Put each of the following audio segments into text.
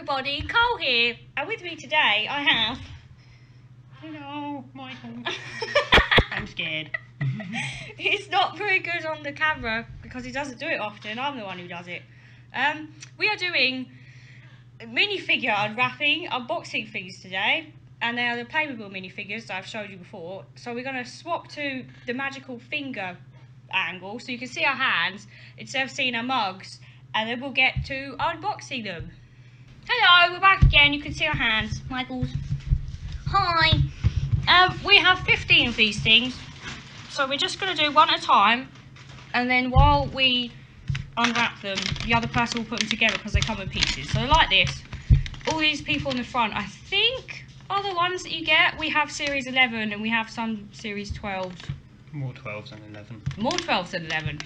everybody, Cole here, and with me today I have... Hello, Michael. I'm scared. He's not very good on the camera because he doesn't do it often. I'm the one who does it. We are doing minifigure unwrapping, unboxing things today, and they are the Playmobil minifigures that I've showed you before. So we're going to swap to the magical finger angle so you can see our hands instead of seeing our mugs, and then we'll get to unboxing them. Hello, we're back again. You can see our hands. Michael's. Hi. We have 15 of these things, so we're just going to do one at a time, and then while we unwrap them, the other person will put them together because they come in pieces. So like this, all these people in the front, I think, are the ones that you get. We have series 11 and we have some series 12s. More 12s than 11. More 12s than 11.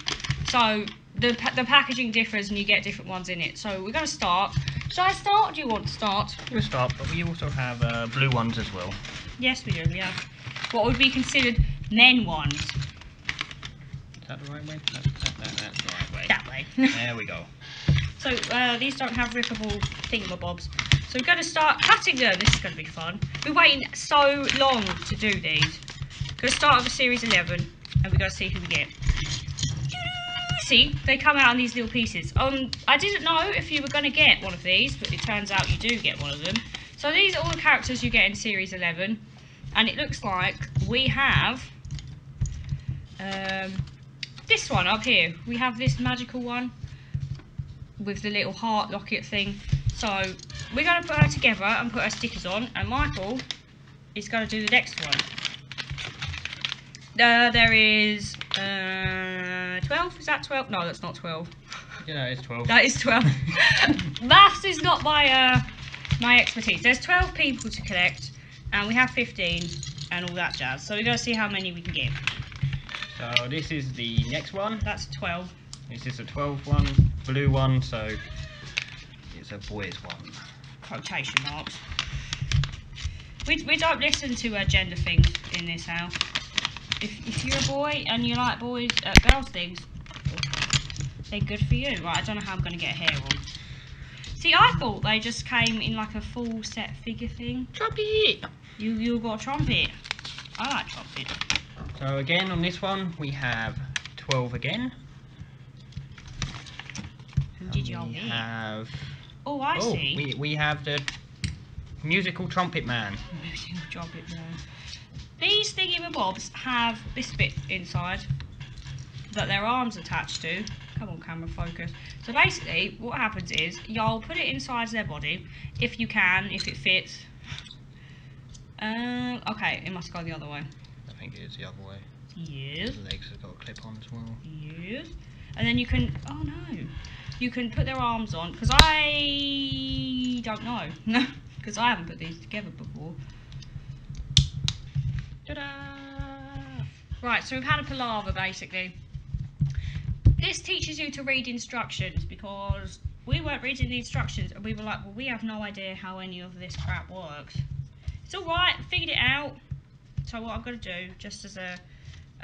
So the packaging differs and you get different ones in it. So we're going to start. Shall I start or do you want to start? We'll start, but we also have blue ones as well. Yes, we do. We have what would be considered men ones. Is that the right way? That's the right way. That way. There we go. So these don't have rippable thingamabobs. So we're going to start cutting them. This is going to be fun. We're waiting so long to do these. Going to start with a series 11 and we're going to see who we get. See, they come out in these little pieces. I didn't know if you were going to get one of these, but it turns out you do get one of them. So these are all the characters you get in series 11, and it looks like we have this one up here. We have this magical one with the little heart locket thing. So we're going to put her together and put her stickers on, and Michael is going to do the next one. There is 12. Is that 12? No, that's not 12. Yeah, it's 12. That is 12. Maths is not my my expertise. There's 12 people to collect, and we have 15 and all that jazz. So we're going to see how many we can get. So this is the next one. That's 12. This is a 12 one, blue one, so it's a boys one. Quotation marks. We don't listen to gender things in this house. If you're a boy and you like girls things, they're good for you. Right, I don't know how I'm going to get hair on. See, I thought they just came in like a full set figure thing. Trumpet! You got a trumpet. I like trumpet. So again, on this one, we have 12 again. Who did you We get? have... Oh, I see. We have the musical trumpet man. Musical trumpet man. These thingamabobs have this bit inside that their arms attached to. Come on, camera, focus. So basically, what happens is you'll put it inside their body, if you can, if it fits. Okay, it must go the other way. I think it is the other way. Yes. The legs have got a clip on as well. Yes. And then you can, oh no, you can put their arms on, because I don't know, because I haven't put these together before. Ta-da! Right, so we've had a palaver basically. This teaches you to read instructions because we weren't reading the instructions and we were like, well, we have no idea how any of this crap works. It's alright, figured it out. So what I'm going to do, just as a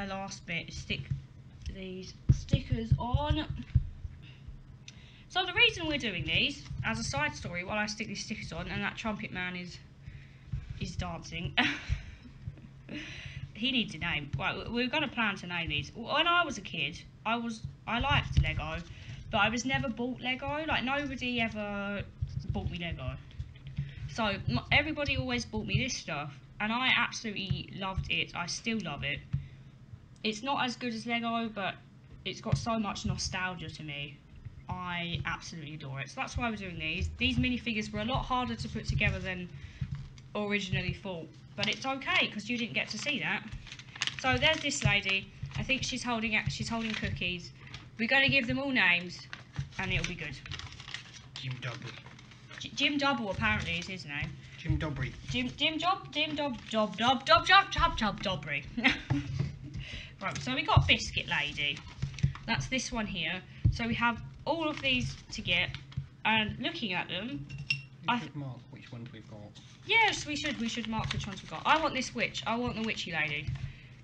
last bit, is stick these stickers on. So the reason we're doing these, as a side story, while I stick these stickers on and that trumpet man is dancing. He needs a name. Right, we're going to plan to name these. When I was a kid, I liked Lego, but I was never bought Lego. Like, nobody ever bought me Lego. So everybody always bought me this stuff, and I absolutely loved it. I still love it. It's not as good as Lego, but it's got so much nostalgia to me. I absolutely adore it. So that's why we're doing these. These minifigures were a lot harder to put together than originally thought. But it's okay because you didn't get to see that. So there's this lady. I think she's holding cookies. We're going to give them all names, and it'll be good. Jim Dobry. Jim Double apparently is his name. Jim Dobry. Jim Dobry. Right. So we got Biscuit Lady. That's this one here. So we have all of these to get, and looking at them, We should mark which ones we've got. Yes, we should mark which ones we've got. I want this witch. I want the witchy lady.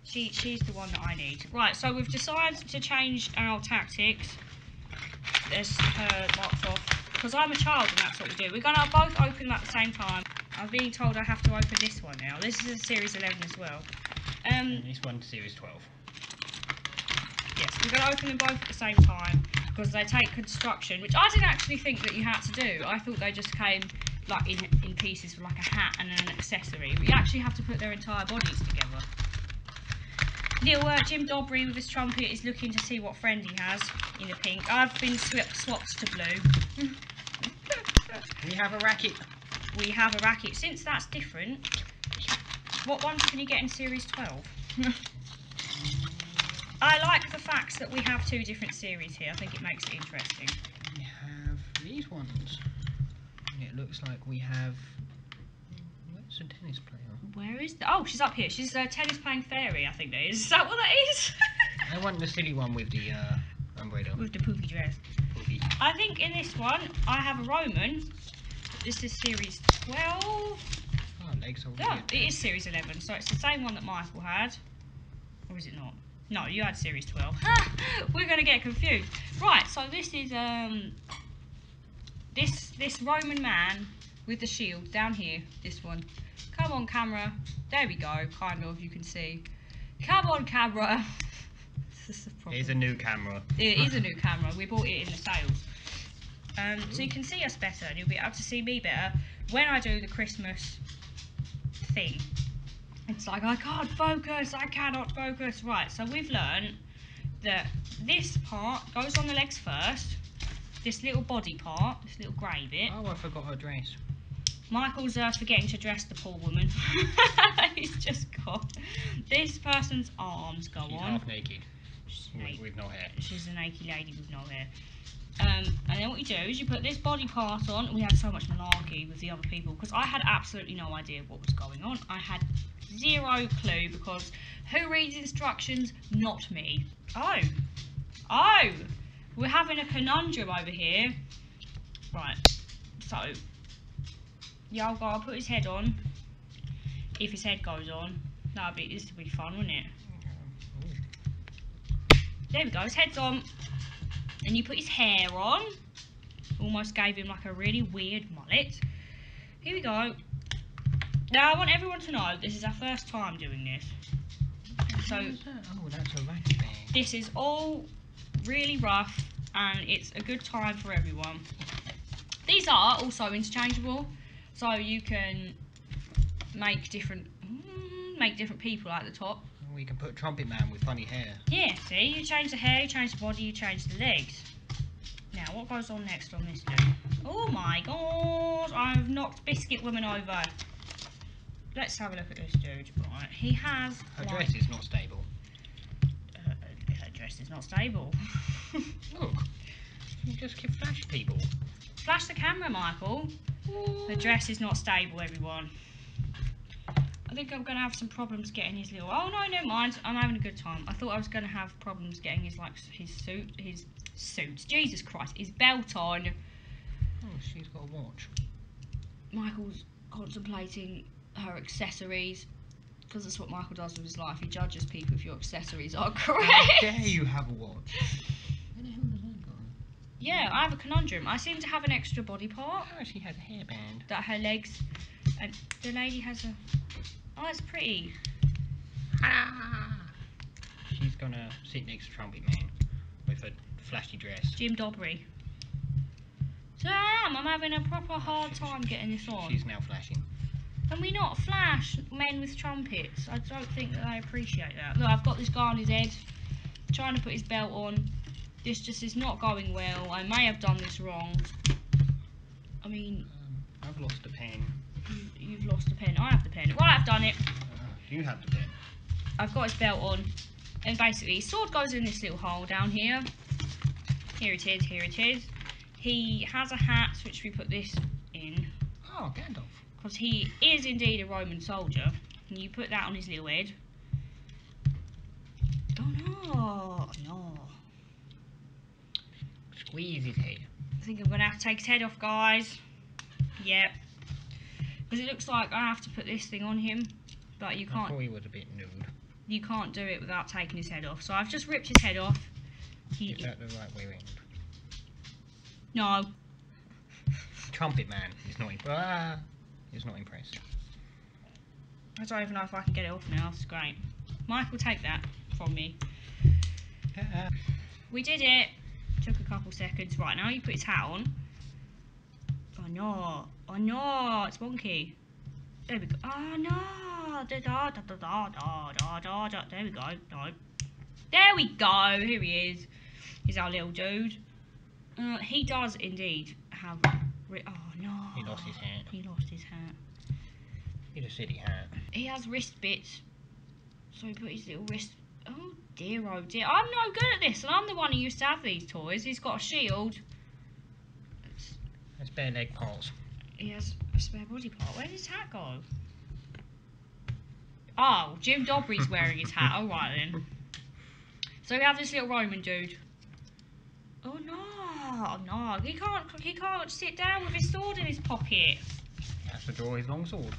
She's the one that I need. Right, so we've decided to change our tactics. There's her marked off. Because I'm a child and that's what we do. We're going to both open them at the same time. I'm being told I have to open this one now. This is a Series 11 as well. And this one's Series 12. Yes, we're going to open them both at the same time because they take construction, which I didn't actually think that you had to do. I thought they just came like in pieces for like a hat and an accessory. But you actually have to put their entire bodies together. Little Jim Dobry with his trumpet is looking to see what friend he has in the pink. I've been swapped to blue. We have a racket. We have a racket. Since that's different, what ones can you get in Series 12? I like the fact that we have two different series here. I think it makes it interesting. We have these ones. It looks like we have... Where's the tennis player? Where is the... Oh, she's up here. She's a tennis playing fairy, I think that is. Is that what that is? I want the silly one with the umbrella. With the poofy dress. Poofy. I think in this one, I have a Roman. This is Series 12. Oh, legs are Yeah, weird. it is Series 11, so it's the same one that Michael had. Or is it not? No, you had Series 12. We're going to get confused. Right, so this is this Roman man with the shield down here. This one. Come on, camera. There we go, kind of, you can see. Come on, camera. This is a problem. It's a new camera. It is a new camera. We bought it in the sales. So you can see us better and you'll be able to see me better when I do the Christmas thing. It's like, I can't focus, I cannot focus. Right, so we've learned that this part goes on the legs first. This little body part, this little grey bit. Oh, I forgot her dress. Michael's forgetting to dress the poor woman. He's just got... This person's arms go She's on. half naked. With no hair. She's a naked lady with no hair. And then what you do is you put this body part on. We had so much malarkey with the other people because I had absolutely no idea what was going on. I had zero clue because who reads instructions? Not me. Oh, we're having a conundrum over here. Right, so yeah, I'll put his head on. If his head goes on, this would be fun, wouldn't it? There we go, his head's on. And you put his hair on. Almost gave him like a really weird mullet. Here we go. Now I want everyone to know this is our first time doing this. So oh, that's a racket bag. this is all really rough and it's a good time for everyone. These are also interchangeable, so you can make different people at the top. We can put Trumpet Man with funny hair. Yeah, see, you change the hair, you change the body, you change the legs. Now, what goes on next on this dude? Oh my god, I've knocked Biscuit Woman over. Let's have a look at this dude. Right, he has... Her dress is not stable. Her dress is not stable. Look, you just can flash people. Flash the camera, Michael. Her dress is not stable, everyone. I think I'm going to have some problems getting his little... Oh, no, never mind. I'm having a good time. I thought I was going to have problems getting his suit. Jesus Christ. His belt on. Oh, she's got a watch. Michael's contemplating her accessories. Because that's what Michael does with his life. He judges people if your accessories are correct. How dare you have a watch? Where the hell does that go? Yeah, I have a conundrum. I seem to have an extra body part. Oh, she has a hairband. That her legs... And the lady has a... Oh, that's pretty. Ah! She's gonna sit next to Trumpet Man with a flashy dress. Jim Dobry. Damn, I'm having a proper hard time getting this on. She's now flashing. Can we not flash men with trumpets? I don't think that they appreciate that. Look, I've got this guy on his head, trying to put his belt on. This just is not going well. I may have done this wrong. I mean... I've lost a pen. You've lost a pen. I have the pen. Right, I've done it. You have the pen. I've got his belt on. And basically, his sword goes in this little hole down here. Here it is, here it is. He has a hat, which we put this in. Oh, Gandalf. Because he is indeed a Roman soldier. And you put that on his little head. Oh, no. Squeeze his head. I think I'm going to have to take his head off, guys. Yep. Because it looks like I have to put this thing on him. But you can't. I thought he was a bit nude. You can't do it without taking his head off. So I've just ripped his head off. Is that the right way around? No. trumpet man is not impressed. He's not impressed. I don't even know if I can get it off now. It's great. Mike will take that from me. We did it. Took a couple seconds. Right, now you put his hat on. Oh no. Oh no. It's wonky. There we go. Oh no. There we go. No. There we go. Here he is. He's our little dude. He does indeed have... Oh no. He lost his hat. He lost his hat. He's a city hat. He has wrist bits. So he put his little wrist... Oh dear, oh dear. I'm no good at this, and I'm the one who used to have these toys. He's got a shield. That's bare leg parts. He has a spare body part. Where did his hat go? Oh, Jim Dobry's wearing his hat. Alright then. So we have this little Roman dude. Oh no. Oh no. He can't sit down with his sword in his pocket. He has to draw his long sword.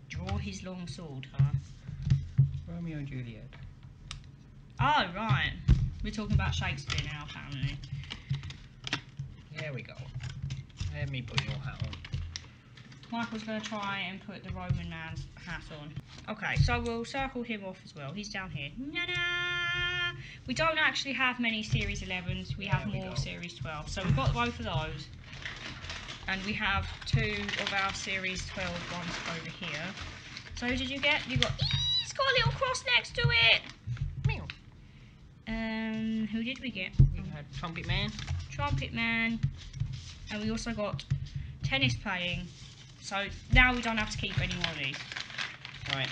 Draw his long sword, huh? Romeo and Juliet. Oh, right. We're talking about Shakespeare now, apparently. There we go. Let me put your hat on. Michael's going to try and put the Roman man's hat on. Okay, so we'll circle him off as well. He's down here. Na-na! We don't actually have many Series 11s. We have more Series 12. So we've got both of those. And we have 2 of our Series 12 ones over here. So who did you get? You got... It's got a little cross next to it. Meow. Who did we get? We had Trumpet Man. Trumpet Man. And we also got tennis playing. So now we don't have to keep any more of these. Right.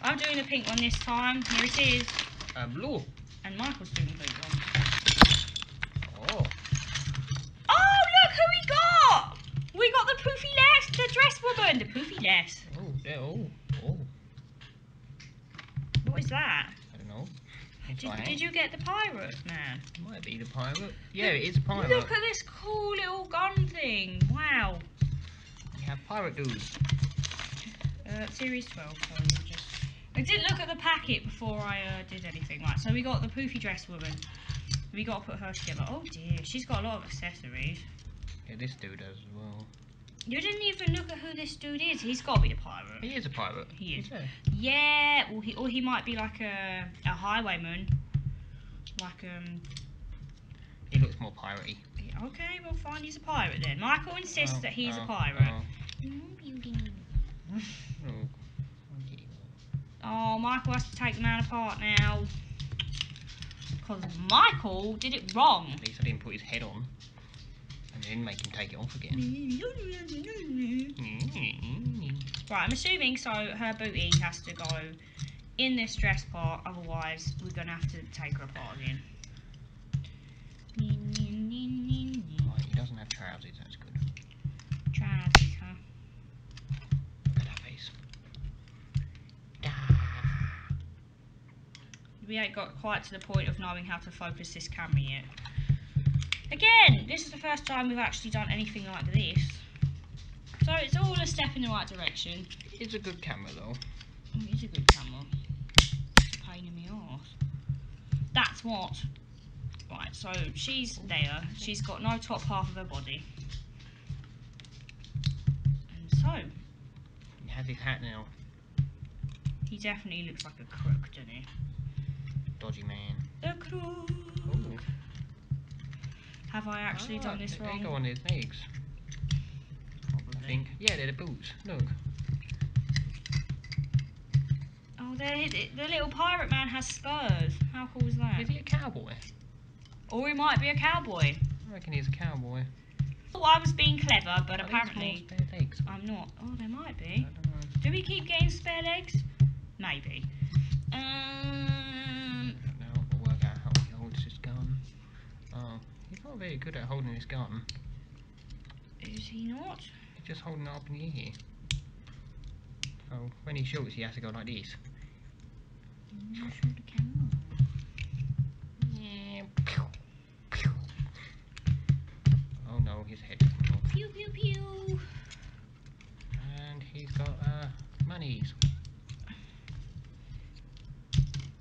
I'm doing the pink one this time. Here it is. Blue. And Michael's doing the blue one. Oh. Oh, look who we got! We got the poofy lass, the dress woman, the poofy lass. Oh, there. Oh. What is that? I don't know. Did you get the pirate man? It might be the pirate. Yeah, it is a pirate. Look at this cool little gun thing. Wow. We have pirate dudes. Series 12. Sorry, I didn't look at the packet before I did anything. Right, so we got the poofy dress woman. We got to put her together. Oh dear, she's got a lot of accessories. Yeah, this dude does as well. You didn't even look at who this dude is. He's got to be the pirate. He is a pirate. He is. Yeah. Yeah, or he might be like a highwayman. Like He looks more piratey. Okay, well fine, he's a pirate then. Michael insists that he's a pirate. Oh, Michael has to take the man apart now. Because Michael did it wrong. At least I didn't put his head on. And then make him take it off again. Right, I'm assuming so her booty has to go in this dress part, otherwise we're going to have to take her apart again. Oh, he doesn't have trousers, that's good. Trousers, huh? Look at that face. We ain't got quite to the point of knowing how to focus this camera yet. Again, this is the first time we've actually done anything like this. So it's all a step in the right direction. It's a good camera though. It is a good camera. It's a pain in the arse. That's what. Right, so she's there. She's got no top half of her body. And so. He has his hat now. He definitely looks like a crook, doesn't he? Dodgy man. The crook. Ooh. Have I actually done this wrong? They go on his legs. I think. Yeah, they're the boots. Look. Oh, the little pirate man has spurs. How cool is that? Is he a cowboy? Or he might be a cowboy. I reckon he's a cowboy. Oh, I was being clever, but apparently spare legs? I'm not. Oh, there might be. I don't know. Do we keep getting spare legs? Maybe. I don't know. We'll work out how he holds his gun. Oh, he's not very good at holding his gun. Is he not? He's just holding it up in the air. So when he shoots, he has to go like this. Show the camera. Yeah. Pew, pew. Oh no, his head doesn't go. Pew pew pew. And he's got monies.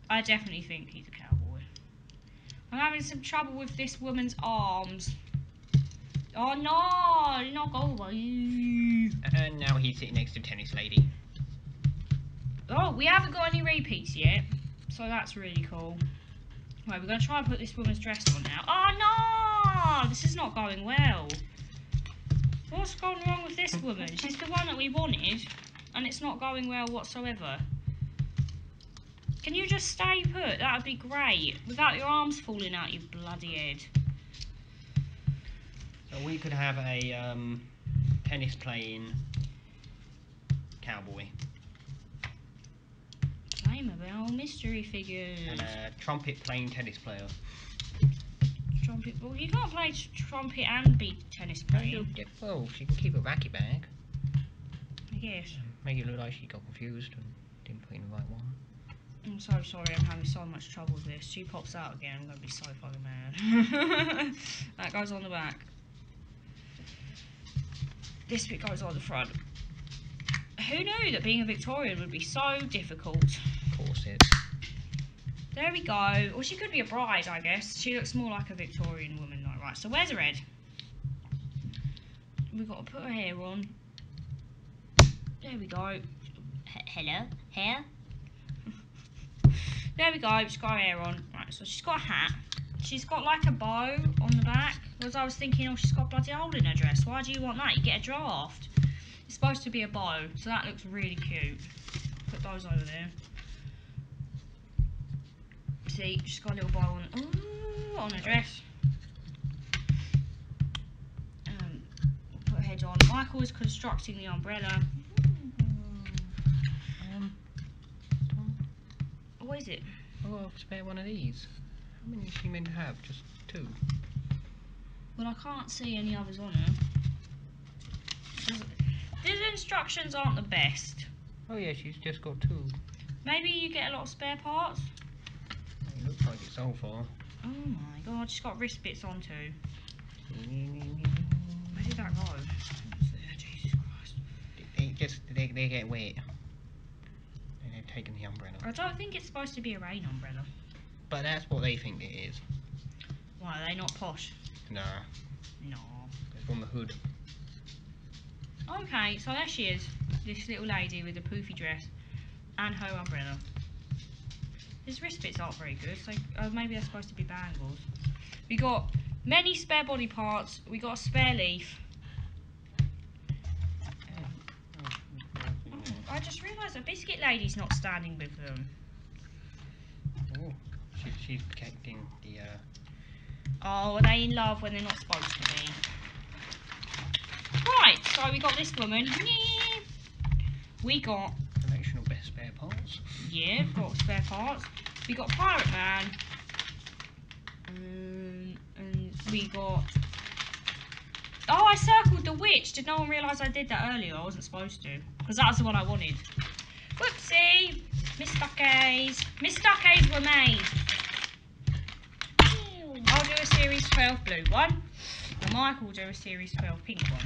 I definitely think he's a cowboy. I'm having some trouble with this woman's arms. Oh no, did not go away. And now he's sitting next to Tennis Lady. Oh, we haven't got any repeats yet, so that's really cool. Right, we're going to try and put this woman's dress on now. Oh no! This is not going well. What's gone wrong with this woman? She's the one that we wanted, and it's not going well whatsoever. Can you just stay put? That would be great. Without your arms falling out, you bloody head. So we could have a tennis playing cowboy. Playmobil mystery figures. And a trumpet playing tennis player. Trumpet. Well, you can't play trumpet and be tennis playing. Well, she can keep a racket bag. I guess. Make it look like she got confused and didn't put in the right one. I'm so sorry, I'm having so much trouble with this. She pops out again, I'm going to be so fucking mad. That goes on the back. This bit goes on the front. Who knew that being a Victorian would be so difficult? Of course it. There we go. Or she could be a bride, I guess. She looks more like a Victorian woman. Like, right, so where's her head? We've got to put her hair on. There we go. Hello? Hair? There we go, she's got her hair on. Right, so she's got a hat. She's got like a bow on the back. Because I was thinking, oh, she's got a bloody hole in her dress. Why do you want that? You get a draft. It's supposed to be a bow, so that looks really cute. Put those over there. See, she's got a little bow on her dress. Put her head on. Michael is constructing the umbrella. What is it? Oh, I'll spare one of these. How many is she meant to have? Just 2? Well, I can't see any others on her. These instructions aren't the best. Oh yeah, she's just got 2. Maybe you get a lot of spare parts? It looks like it's so far. Oh my god, she's got wrist bits on too. Where did that go? Jesus Christ. They get wet. And they've taken the umbrella. I don't think it's supposed to be a rain umbrella. But that's what they think it is. Why, are they not posh? Nah. No. It's from the hood. Okay, so there she is. This little lady with a poofy dress and her umbrella. His wrist bits aren't very good, so maybe they're supposed to be bangles. We got many spare body parts. We got a spare leaf. I just realised a biscuit lady's not standing with them. Oh, she's protecting the. Oh, are they in love when they're not supposed to be? Right, so we got this woman. We got Collection of best spare parts. Yeah, we've got spare parts. We got Pirate Man. And we got... Oh, I circled the witch. Did no one realise I did that earlier? I wasn't supposed to. Because that was the one I wanted. Whoopsie. Mistockers. Mistockers were made. I'll do a Series 12 blue one. And Michael will do a Series 12 pink one.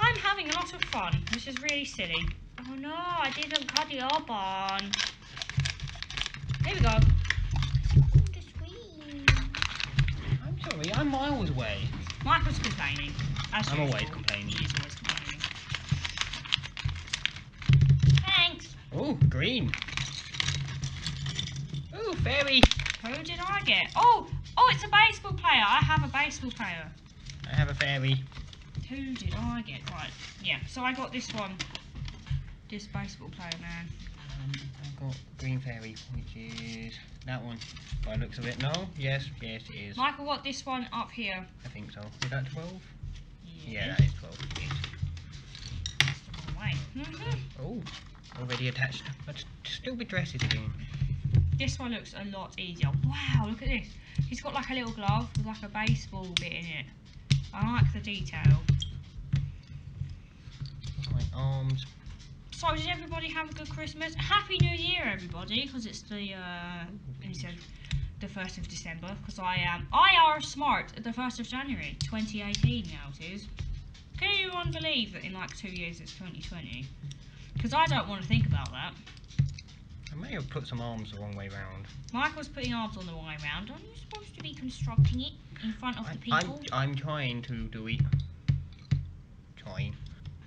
I'm having a lot of fun. This is really silly. Oh no, I didn't cut the up on. There we go. The screen. I'm sorry, I'm miles away. Michael's complaining. As I'm usual. always complaining. He is always complaining. Thanks. Oh, green. Oh, fairy. Who did I get? Oh, it's a baseball player. I have a baseball player. I have a fairy. Who did I get? Right, yeah. So I got this one. This baseball player, man. I've got green fairy, which is that one. By the looks of it, no? Yes, it is. Michael got this one up here. I think so. Is that 12? Yeah, that is 12. That's the wrong way. Oh, already attached. But stupid dresses again. This one looks a lot easier. Wow, look at this. He's got like a little glove with like a baseball bit in it. I like the detail. My arms. So did everybody have a good Christmas? Happy New Year, everybody, because it's the instead the 1st of December. Because I are smart at the 1st of January, 2018 now it is. Can anyone believe that in like 2 years it's 2020? Because I don't want to think about that. I may have put some arms the wrong way round. Michael's putting arms on the wrong way round. Aren't you supposed to be constructing it? in front of the people. I'm trying to do it. Trying.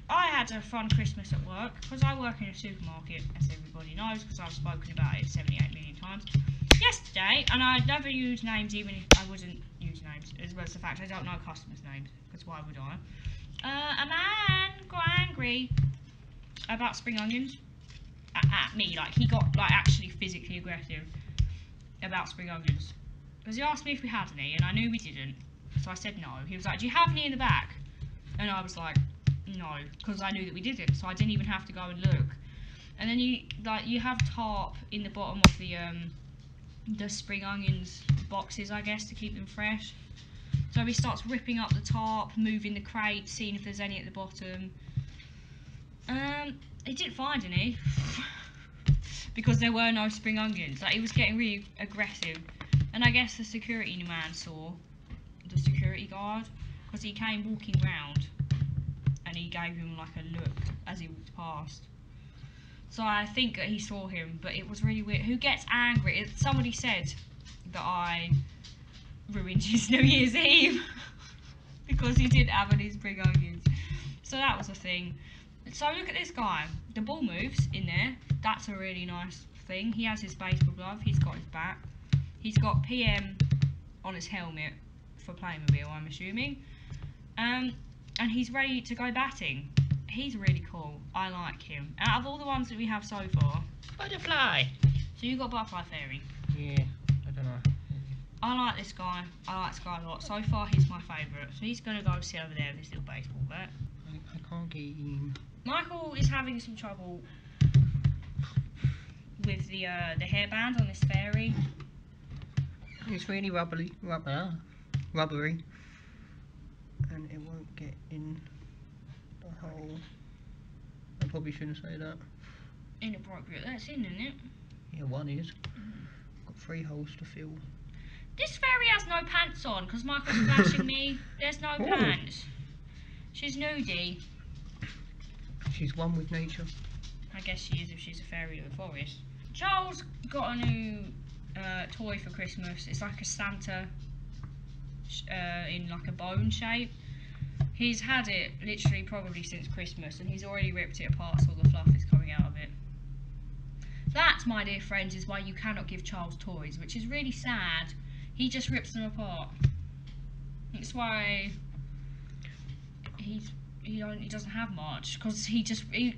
I had a fun Christmas at work because I work in a supermarket, as everybody knows, because I've spoken about it 78 million times. Yesterday, and I never use names even if I wouldn't use names, as well as the fact I don't know customers' names, because why would I? A man got angry about spring onions at me, like he got like actually physically aggressive about spring onions. Because he asked me if we had any, and I knew we didn't, so I said no. He was like, do you have any in the back? And I was like, no, because I knew that we didn't, so I didn't even have to go and look. And then you have tarp in the bottom of the spring onions boxes, I guess, to keep them fresh. So he starts ripping up the tarp, moving the crate, seeing if there's any at the bottom. He didn't find any because there were no spring onions. Like, he was getting really aggressive, and I guess the security man saw, the security guard, because he came walking round and he gave him like a look as he walked past. So I think that he saw him, but it was really weird. Who gets angry? Somebody said that I ruined his New Year's Eve because he didn't have any spring onions. So that was a thing. So look at this guy. The ball moves in there. That's a really nice thing. He has his baseball glove. He's got his bat. He's got PM on his helmet for Playmobil, I'm assuming. And he's ready to go batting. He's really cool. I like him. Out of all the ones that we have so far. Butterfly! So you got Butterfly Fairy. Yeah, I don't know. I like this guy. I like this guy a lot. So far, he's my favourite. So he's going to go sit over there with his little baseball bat. I can't get him. Michael is having some trouble with the hairband on this fairy. It's really rubbery. And it won't get in the hole. I probably shouldn't say that. Inappropriate. That's in, isn't it? Yeah, one is. Got 3 holes to fill. This fairy has no pants on because Michael's flashing me. There's no pants. She's nudie. She's one with nature. I guess she is if she's a fairy of the forest. Charles got a new toy for Christmas. It's like a Santa in like a bone shape. He's had it literally probably since Christmas, and he's already ripped it apart so all the fluff is coming out of it. That, my dear friends, is why you cannot give Charles toys, which is really sad. He just rips them apart. That's why he doesn't have much, because he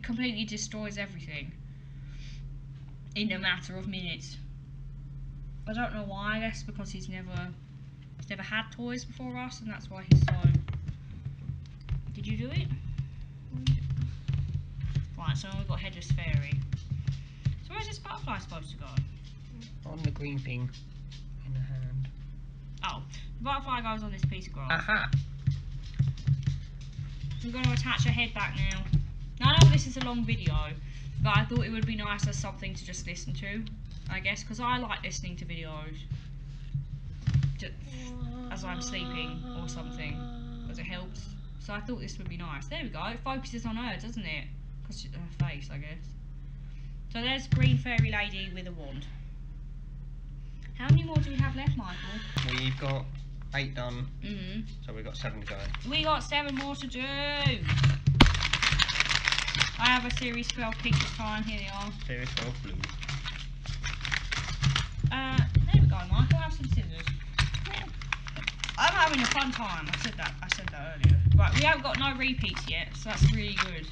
completely destroys everything in a matter of minutes. I don't know why. I guess because he's never had toys before us, and that's why he's so. Did you do it? Right, so we've got Headless Fairy. So where's this butterfly supposed to go? On the green thing in the hand. Oh, the butterfly goes on this piece of grass. Aha! I'm going to attach her head back now. Now, I know this is a long video, but I thought it would be nice as something to just listen to, I guess, because I like listening to videos as I'm sleeping or something, because it helps. So I thought this would be nice. There we go. It focuses on her, doesn't it? Because her face, I guess. So there's Green Fairy Lady with a wand. How many more do we have left, Michael? We've got 8 done. Mm-hmm. So we've got 7 to go. We got 7 more to do. I have a series 12 pink this time. Here they are. Series 12 blue. There we go, Michael. Have some scissors. I'm having a fun time. I said that earlier. Right, we haven't got no repeats yet, so that's really good.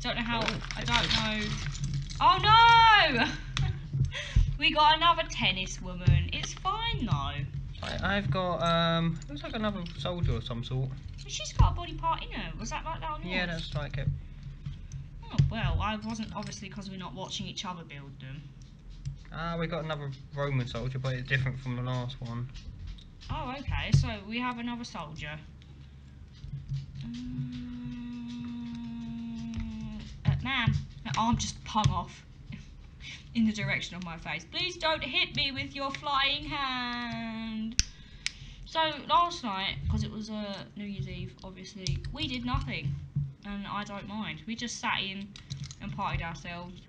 Don't know how. I don't know. Oh no! We got another tennis woman. It's fine though. I've got looks like another soldier of some sort. She's got a body part in her. Was that like that on yours? Yeah, that's like it. Oh well, I wasn't, obviously, because we're not watching each other build them. We got another Roman soldier, but it's different from the last one. Oh, okay. So we have another soldier. Ma'am, my arm just hung off in the direction of my face. Please don't hit me with your flying hand. So last night, because it was New Year's Eve, obviously, we did nothing, and I don't mind. We just sat in and partied ourselves.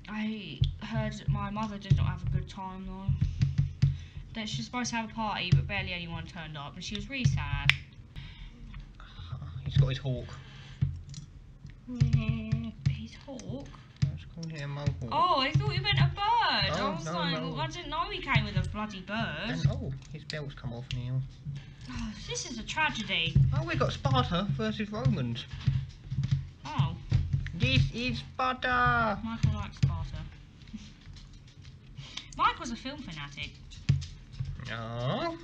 I heard my mother did not have a good time though. that she's supposed to have a party, but barely anyone turned up, and she was really sad. He's got his hawk. His hawk? I was calling it a mohawk. Oh, I thought you meant a bird. Oh, I was no, like, no. I didn't know he came with a bloody bird. And oh, his belt's come off now. Oh, this is a tragedy. Oh, we got Sparta versus Romans. Oh. This is Sparta. Michael likes Sparta. Michael's a film fanatic. Oh.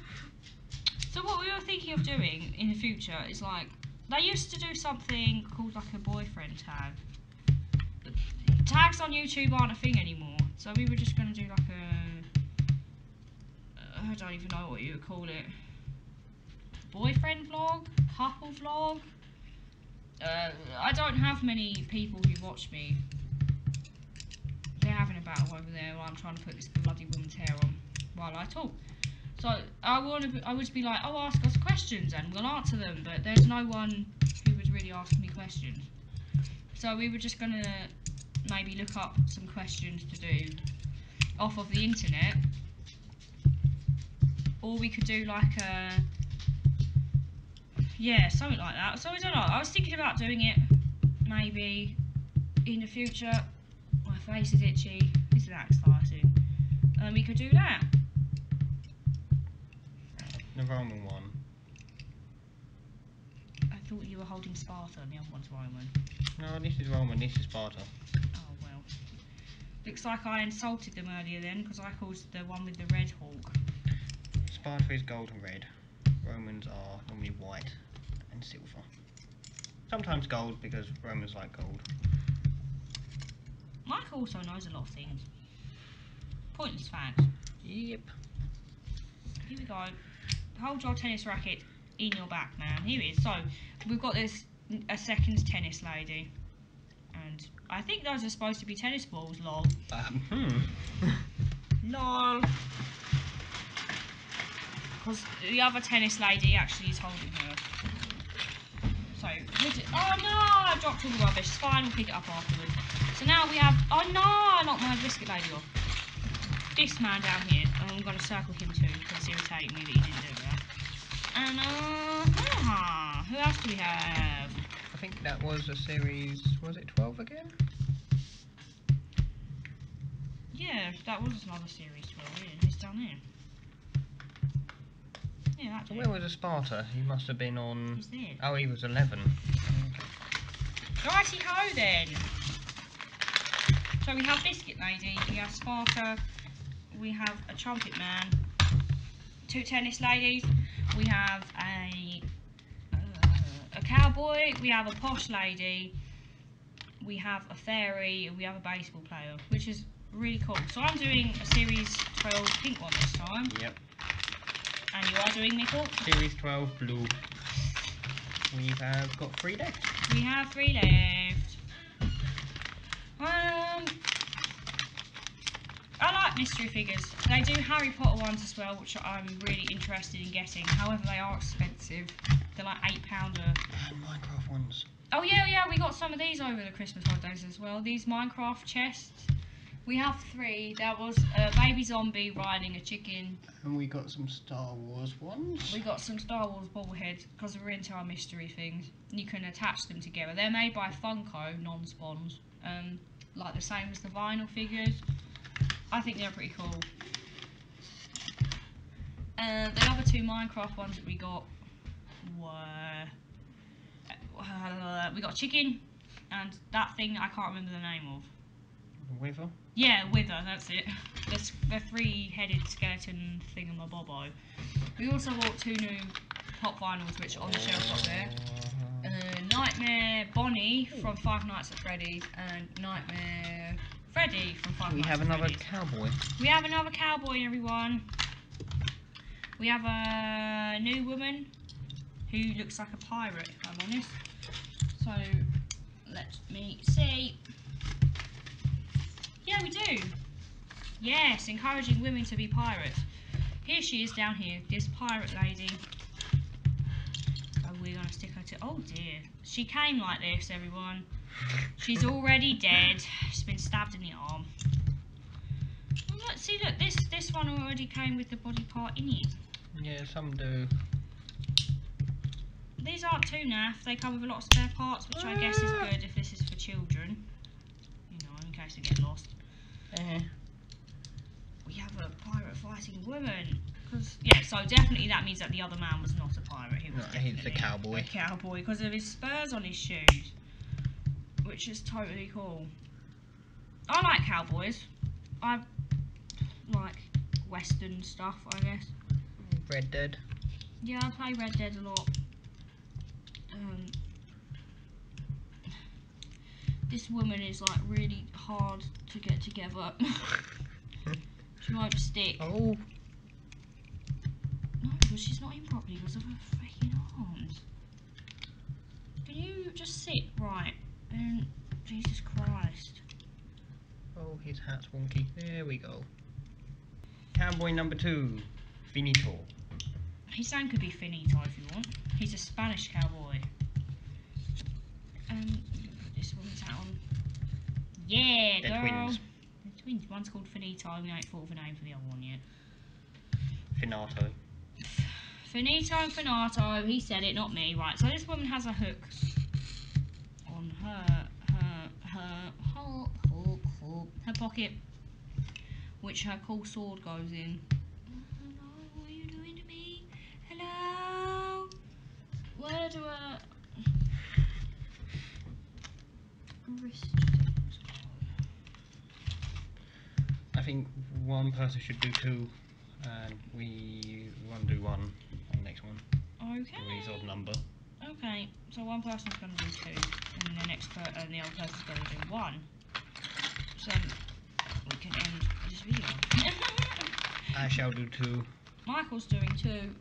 So what we were thinking of doing in the future is like, they used to do something called like a boyfriend tag. But tags on YouTube aren't a thing anymore. So we were just going to do like I don't even know what you would call it. Boyfriend vlog? Couple vlog? I don't have many people who watch me. They're having a battle over there while I'm trying to put this bloody woman's hair on while I talk. So I would be like, oh, ask us questions and we'll answer them, but there's no one who would really ask me questions. So we were just gonna maybe look up some questions to do off of the internet, or we could do like a, yeah, something like that. So I don't know, I was thinking about doing it maybe in the future. My face is itchy, isn't that exciting? We could do that. The Roman one. I thought you were holding Sparta and the other one's Roman. No, this is Roman, this is Sparta. Oh well. Looks like I insulted them earlier then, because I called the one with the red hawk. Sparta is gold and red. Romans are normally white and silver. Sometimes gold because Romans like gold. Mike also knows a lot of things. Pointless facts. Yep. Here we go. Hold your tennis racket in your back, man. Here it is. So, we've got this, a second tennis lady. And I think those are supposed to be tennis balls, lol. Lol. Because the other tennis lady actually is holding her. So, oh no, I dropped all the rubbish. It's fine, we'll pick it up afterwards. So now we have, oh no, I knocked my biscuit lady off. This man down here, and I'm going to circle him too, because it's irritating me that he didn't do that. And, who else do we have? I think that was a series, was it 12 again? Yeah, that was another series 12, yeah, it's down there. Yeah, that's So where was a Sparta? He must have been on... He's there. Oh, he was 11. Righty-ho then. So we have Biscuit Lady, we have Sparta, we have a Trumpet Man, 2 tennis ladies, we have a cowboy, we have a posh lady, we have a fairy, and we have a baseball player, which is really cool. So I'm doing a Series 12 pink one this time. Yep. And you are doing, Nickel? Series 12 blue. We have got 3 left. We have 3 left. I like mystery figures. They do Harry Potter ones as well, which I'm really interested in getting. However, they are expensive. They're like £8. And Minecraft ones. Oh yeah, we got some of these over the Christmas holidays as well. These Minecraft chests. We have 3. That was a baby zombie riding a chicken. And we got some Star Wars ones. We got some Star Wars bobbleheads because we're into our mystery things. You can attach them together. They're made by Funko, non-spons. Like the same as the vinyl figures. I think they're pretty cool. The other 2 Minecraft ones that we got were... we got a chicken and that thing I can't remember the name of. The Wither? Yeah, Wither, that's it. The 3-headed skeleton thingamabobbo. We also bought 2 new pop vinyls which are on the shelf up there. Nightmare Bonnie from Five Nights at Freddy's and Nightmare Freddy from Five Nights at Freddy's. We have another cowboy. We have another cowboy, everyone. We have a new woman who looks like a pirate, if I'm honest. So, let me see. Yeah, we do. Yes, encouraging women to be pirates. Here she is down here, this pirate lady. Oh, we're going to stick her to... Oh, dear. She came like this, everyone. She's already dead. She's been stabbed in the arm. Look, see, look, this one already came with the body part in it. Yeah, some do. These aren't too naff. They come with a lot of spare parts, which I guess is good if this is for children. You know, in case we get lost. We have a pirate fighting woman. Yeah, so definitely that means that the other man was not a pirate. He was he's a cowboy. A cowboy because of his spurs on his shoes, which is totally cool. I like cowboys. I like Western stuff, I guess. Red Dead. Yeah, I play Red Dead a lot. This woman is like really hard to get together. She won't stick. Oh. No, because she's not in properly because of her freaking arms. Can you just sit right? And Jesus Christ. Oh, his hat's wonky. There we go. Cowboy number 2, Finito. His name could be Finito if you want. He's a Spanish cowboy. This woman's hat on. Yeah, They're girl. twins. They're twins. One's called Finito. We ain't thought of a name for the other one yet. Finato. Finito and Finato. He said it, not me. Right. So this woman has a hook on her pocket, which her cool sword goes in. Hello, what are you doing to me? Hello. Where do I? Wrist things go? I think one person should do 2, and we want to do 1 on the next one. Okay. These odd number. Okay, so one person's going to do 2, and the next and the other person's going to do 1. So we can end this video. I shall do 2. Michael's doing 2.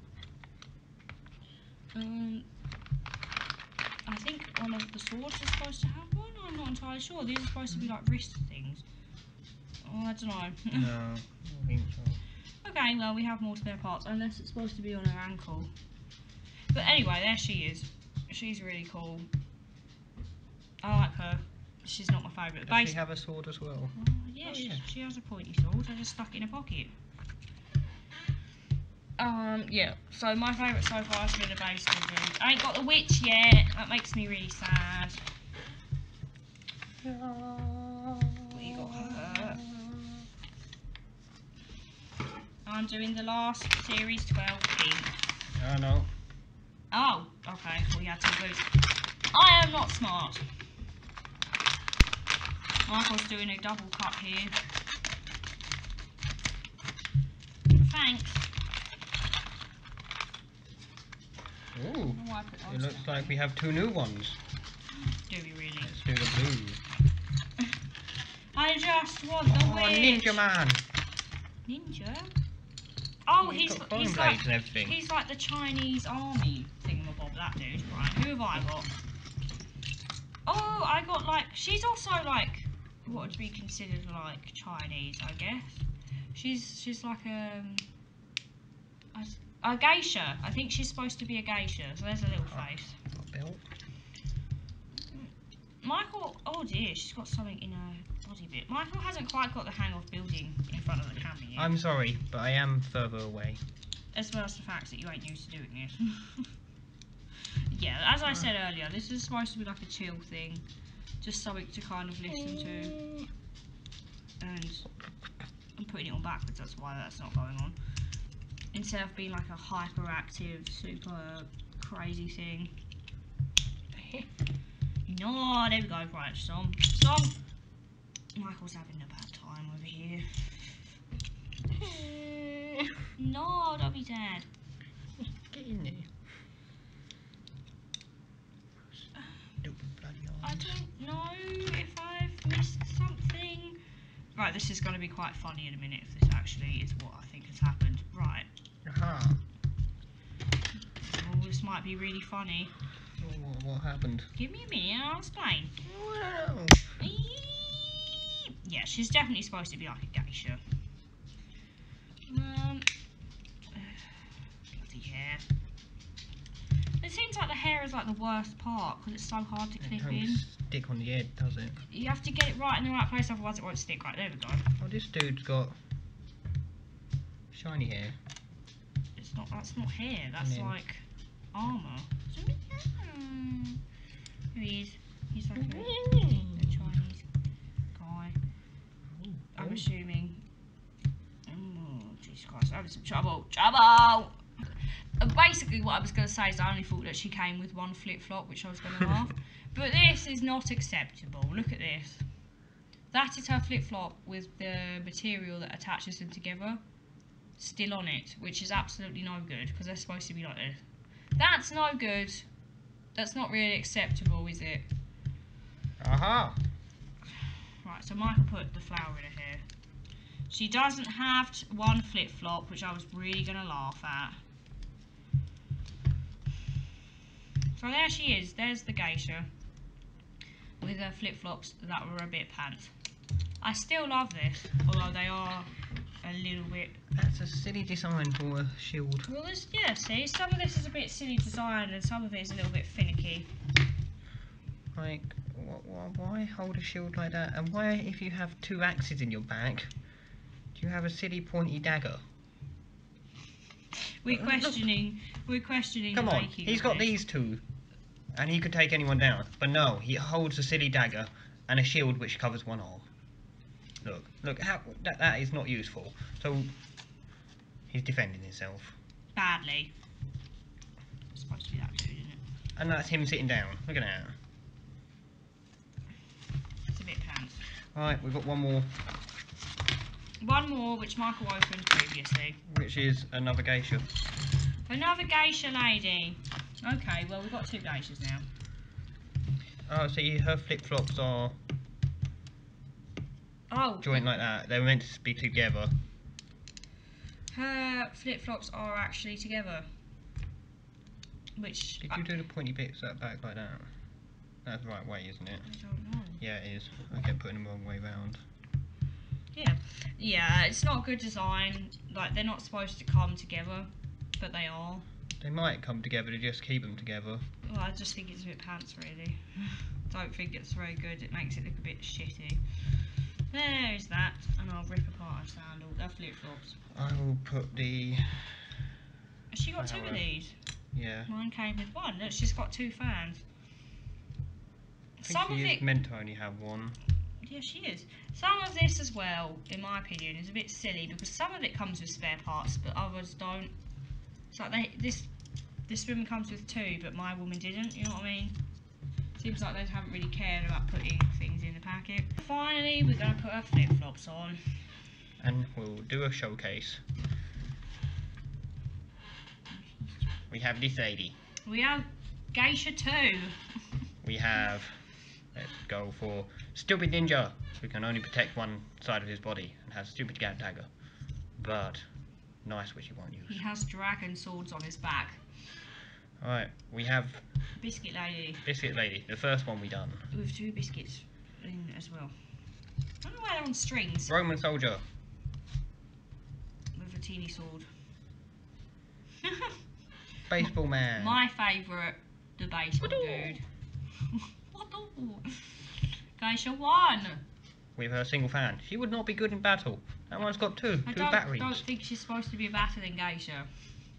I think one of the swords is supposed to have one. I'm not entirely sure. These are supposed to be like wrist things. Oh, I don't know. No, I don't think so. Okay, well we have more spare parts, unless it's supposed to be on her ankle. But anyway, there she is. She's really cool. I like her. She's not my favourite. Does she have a sword as well? Yeah, she has a pointy sword. I just stuck it in a pocket. Yeah. So my favourite so far has been the base dude. I ain't got the witch yet. That makes me really sad. We got her. I'm doing the last series 12 pink. Oh no. Oh, okay. Well, you had to boost. I am not smart. Michael's doing a double cut here. Thanks. Ooh. It looks like we have 2 new ones. Do we really? Let's do the blue. I just want the witch. Ninja man. Ninja? Oh, He's got bone he's blades like and everything. He's like the Chinese army thingamabob, that dude. Right, who have I got? Oh, I got like, she's also like, what would be considered like Chinese, I guess. She's like a geisha. I think she's supposed to be a geisha. So there's a little face. Belt. Michael, oh dear, she's got something in her body bit. Michael hasn't quite got the hang of building in front of the camera yet. I'm sorry, but I am further away. As well as the fact that you ain't used to doing this. Yeah, as I said earlier, this is supposed to be like a chill thing. Just something to kind of listen to. And I'm putting it on backwards, that's why that's not going on. Instead of being like a hyperactive, super crazy thing. No, there we go. Right, song. Michael's having a bad time over here. No, don't be sad. Get in there. I don't know if I've missed something. Right, this is going to be quite funny in a minute if this actually is what I think has happened. Right. Aha. Oh, this might be really funny. What happened? Give me a minute and I'll explain. Wow. Yeah, she's definitely supposed to be like a geisha. Bloody hair. It seems like the hair is like the worst part because it's so hard to clip in. Stick on the head, does it? You have to get it right in the right place, otherwise it won't stick. Right, there we go. Oh, this dude's got Shiny hair. It's not. That's not hair. That's like armour. Here he is. He's like a Chinese guy. I'm assuming. Oh, Jesus Christ! I'm having some trouble. Basically, what I was going to say is I only thought that she came with one flip-flop, which I was going to laugh. But this is not acceptable. Look at this. That is her flip-flop with the material that attaches them together still on it, which is absolutely no good because they're supposed to be like this. That's no good. That's not really acceptable, is it? Aha! Right, so Michael put the flower in her hair. She doesn't have one flip-flop, which I was really going to laugh at. So there she is. There's the geisha with her flip-flops that were a bit pants. I still love this, although they are a little bit... That's a silly design for a shield. Well, yeah, see, some of this is a bit silly design and some of it is a little bit finicky. Like, why hold a shield like that? And why, if you have two axes in your back, do you have a silly pointy dagger? We're questioning Come on, making he's got these two, and he could take anyone down. But no, he holds a silly dagger and a shield which covers one arm. Look, how that is not useful. So he's defending himself badly. It's supposed to be that dude, isn't it? and that's him sitting down. Look at that. It's a bit pants. Right, we've got one more. One more, which Michael opened previously. Which is another geisha. Another geisha lady. Okay, well we've got two geishas now. Oh, see, her flip-flops are joint like that. They were meant to be together. Her flip-flops are actually together. Which... Did you do the pointy bits at the back like that? That's the right way, isn't it? I don't know. Yeah, it is. I kept putting them the wrong way round. Yeah, it's not good design. Like, they're not supposed to come together, but they are. They might come together to just keep them together. Well, I just think it's a bit pants, really. Don't think it's very good. It makes it look a bit shitty. There's that, and I'll rip apart her sandal. They're flip-flops. I will put the... Has she got two of these? Yeah. Mine came with one. Look, she's got two fans. I think she is meant to only have one. Yeah, she is. Some of this as well, in my opinion, is a bit silly because some of it comes with spare parts, but others don't. It's like this woman comes with two, but my woman didn't. You know what I mean? Seems like they haven't really cared about putting things in the packet. Finally, we're going to put her flip-flops on. And we'll do a showcase. We have this lady. We have Geisha 2. We have... Let's go for Stupid Ninja, who can only protect one side of his body and has stupid dagger. But nice, which he won't use. He has dragon swords on his back. Alright, we have Biscuit Lady. Biscuit Lady, the first one we done. With two biscuits in as well. I don't know why they're on strings. Roman soldier. With a teeny sword. Baseball man. My favourite, the baseball dude. Geisha 1. With her single fan. She would not be good in battle. That one's got two batteries. I don't think she's supposed to be better than Geisha.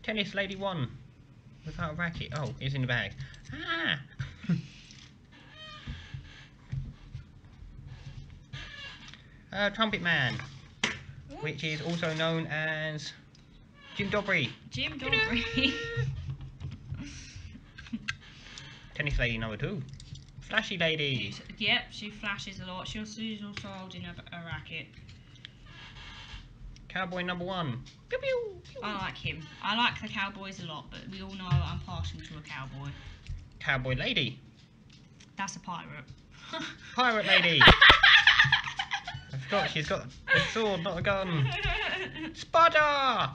Tennis Lady 1. Without a racket. Oh, it's in the bag. Ah! Trumpet Man. Which is also known as Jim Dobry. Jim Dobry. Tennis Lady number 2. Flashy Lady. Yep, she flashes a lot. She's also holding a racket. Cowboy number 1. Pew, pew, pew. I like him. I like the cowboys a lot, but we all know I'm partial to a cowboy. Cowboy Lady. That's a pirate. Pirate Lady. I forgot she's got a sword, not a gun. Sparta!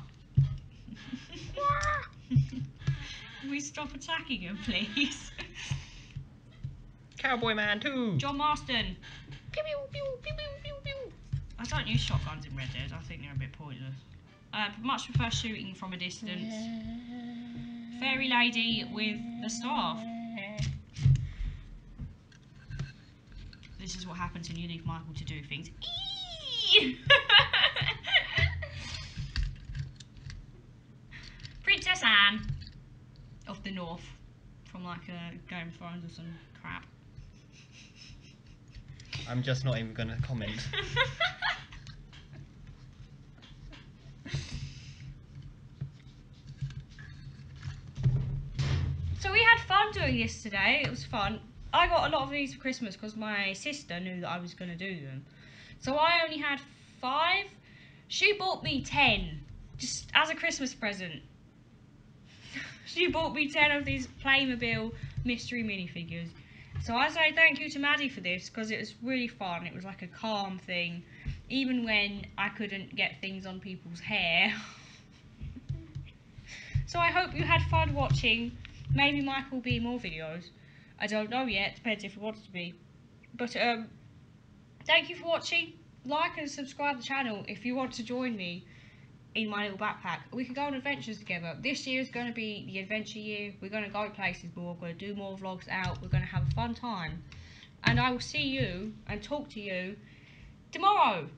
Can we stop attacking him, please? Cowboy Man 2. John Marston. Pew, pew, pew, pew, pew, pew, pew. I don't use shotguns in Red Dead. I think they're a bit pointless. Much prefer shooting from a distance. Fairy Lady with the staff. This is what happens when you leave Michael to do things. Princess Anne of the North from like Game of Thrones or some crap. I'm just not even going to comment. So we had fun doing this today. It was fun. I got a lot of these for Christmas because my sister knew that I was going to do them. So I only had 5. She bought me 10 just as a Christmas present. She bought me 10 of these Playmobil mystery minifigures. So I say thank you to Maddie for this because it was really fun. It was like a calm thing, even when I couldn't get things on people's hair. So I hope you had fun watching. Maybe Mike will be in more videos. I don't know yet, depends if he wants to be. But thank you for watching. Like and subscribe to the channel if you want to join me in my little backpack. We can go on adventures together. This year is going to be the adventure year. We're going to go places more. We're going to do more vlogs out. We're going to have a fun time. And I will see you and talk to you tomorrow.